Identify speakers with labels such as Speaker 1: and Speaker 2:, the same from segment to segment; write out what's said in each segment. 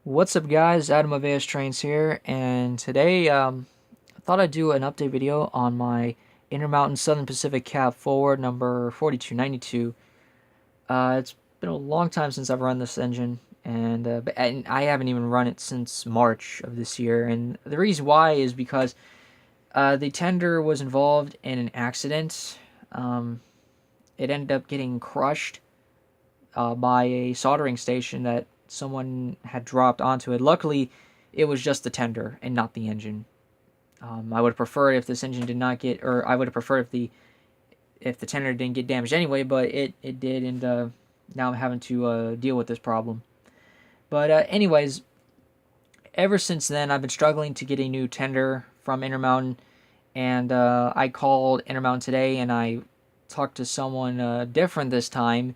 Speaker 1: What's up, guys? Adam of AS Trains here, and today I thought I'd do an update video on my InterMountain Southern Pacific cab forward number 4292. It's been a long time since I've run this engine, and I haven't even run it since March of this year. And the reason why is because the tender was involved in an accident. Um, it ended up getting crushed by a soldering station that someone had dropped onto it. Luckily, it was just the tender and not the engine. I would have preferred if this engine did not get, or I would have preferred if the tender didn't get damaged anyway, but it did, and now I'm having to deal with this problem. But anyways, ever since then, I've been struggling to get a new tender from InterMountain, and I called InterMountain today, and I talked to someone different this time,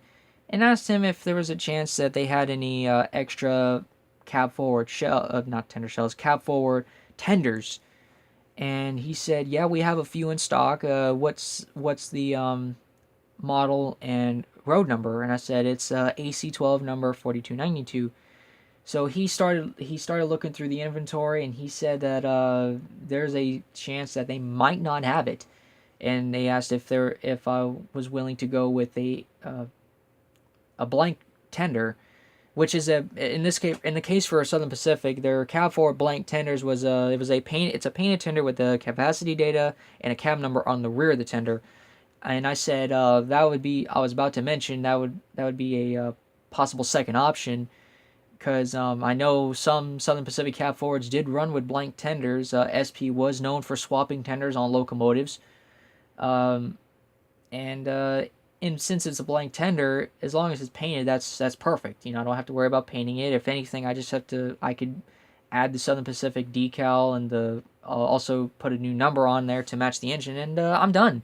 Speaker 1: and asked him if there was a chance that they had any extra cab forward shell, not tender shells, cab forward tenders. And he said, "Yeah, we have a few in stock. What's the model and road number?" And I said, "It's AC12 number 4292." So he started looking through the inventory, and he said that there's a chance that they might not have it. And they asked if I was willing to go with a blank tender, which is in this case, in the case for Southern Pacific, their cab forward blank tenders was it's a painted tender with the capacity data and a cab number on the rear of the tender. And I said that would be, I was about to mention that would be a possible second option, because I know some Southern Pacific cab forwards did run with blank tenders. SP was known for swapping tenders on locomotives. Um, and since it's a blank tender, as long as it's painted, that's perfect. I don't have to worry about painting it. If anything, I could add the Southern Pacific decal and also put a new number on there to match the engine, and I'm done.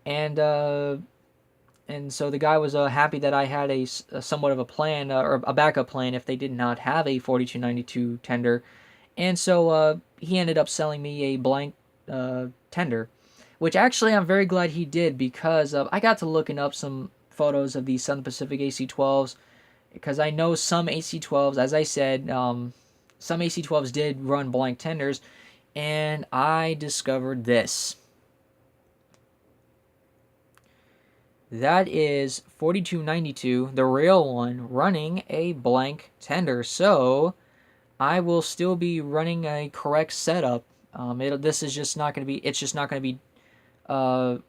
Speaker 1: And so the guy was happy that I had a somewhat of a plan, or a backup plan if they did not have a 4292 tender. And so he ended up selling me a blank tender, which actually I'm very glad he did, because I got to looking up some photos of these Southern Pacific AC12s, because I know some AC12s, as I said, some AC12s did run blank tenders, and I discovered this. That is 4292, the real one, running a blank tender. So I will still be running a correct setup. This is just not going to be. It's just not going to be uh,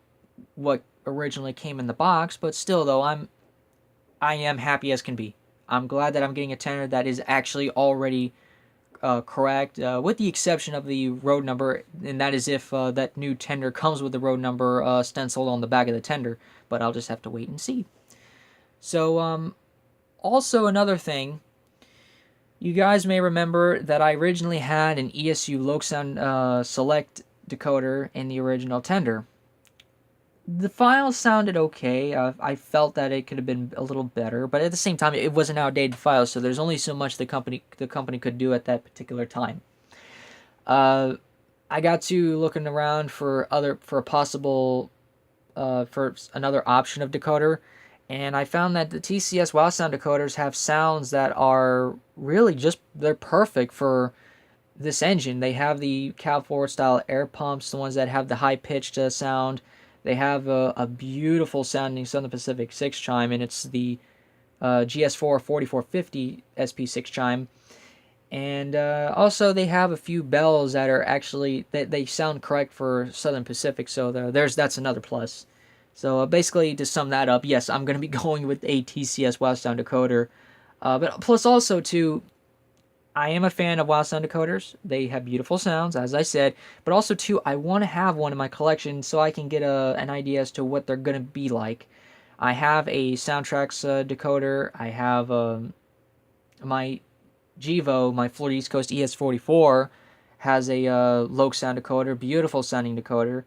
Speaker 1: what originally came in the box. But still, though, I am happy as can be. I'm glad that I'm getting a tender that is actually already correct, with the exception of the road number, and that is if that new tender comes with the road number stenciled on the back of the tender. But I'll just have to wait and see. So, also another thing, you guys may remember that I originally had an ESU Lokesound Select decoder in the original tender. The file sounded okay. I felt that it could have been a little better, but at the same time, it was an outdated file, so there's only so much the company could do at that particular time. Uh, I got to looking around for a possible for another option of decoder, and I found that the TCS Wow sound decoders have sounds that are really they're perfect for this engine. They have the cab forward style air pumps, the ones that have the high pitched sound. They have a beautiful sounding Southern Pacific 6 chime, and it's the GS4 4450 SP6 chime. And also, they have a few bells that are actually that they sound correct for Southern Pacific, so that's another plus. So basically, to sum that up, yes, I'm going to be going with a TCS Wow Sound decoder. But plus also too, I am a fan of Wow Sound decoders. They have beautiful sounds, as I said. But also too, I want to have one in my collection so I can get an idea as to what they're going to be like. I have a Soundtracks decoder. I have my Givo, my Florida East Coast ES44, has a Loke sound decoder, beautiful sounding decoder.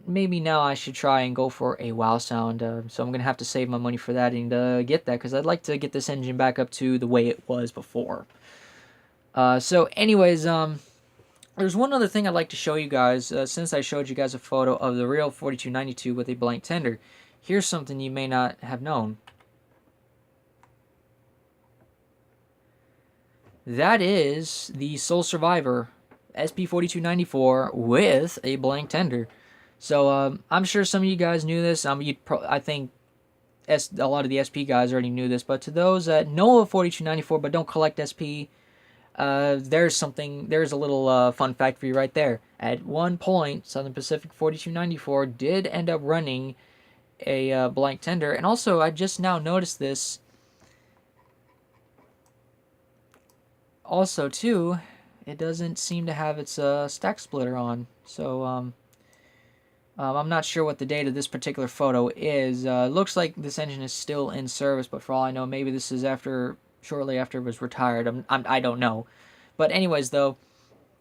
Speaker 1: Maybe now I should try and go for a Wow sound. So I'm gonna have to save my money for that and get that, because I'd like to get this engine back up to the way it was before. So, anyways, there's one other thing I'd like to show you guys. Since I showed you guys a photo of the real 4292 with a blank tender, here's something you may not have known. that is the Sole Survivor SP4294 with a blank tender. So I'm sure some of you guys knew this. I think a lot of the SP guys already knew this, but to those that know of 4294 but don't collect SP, there's a little fun fact for you right there. At one point, Southern Pacific 4294 did end up running a blank tender, and also I just now noticed this. Also, too, it doesn't seem to have its stack splitter on, so I'm not sure what the date of this particular photo is. It looks like this engine is still in service, but for all I know, maybe this is shortly after it was retired. I don't know. But anyways, though,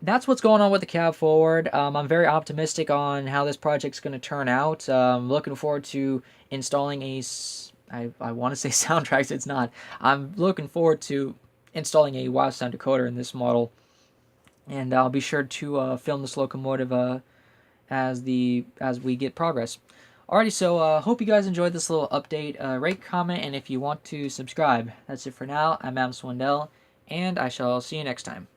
Speaker 1: that's what's going on with the cab forward. I'm very optimistic on how this project's going to turn out. Looking forward to installing I want to say soundtracks. It's not. I'm looking forward to installing a Wow sound decoder in this model, and I'll be sure to film this locomotive as we get progress. Alrighty, so hope you guys enjoyed this little update. Rate, comment, and if you want to subscribe. That's it for now. I'm Adam Swindell, and I shall see you next time.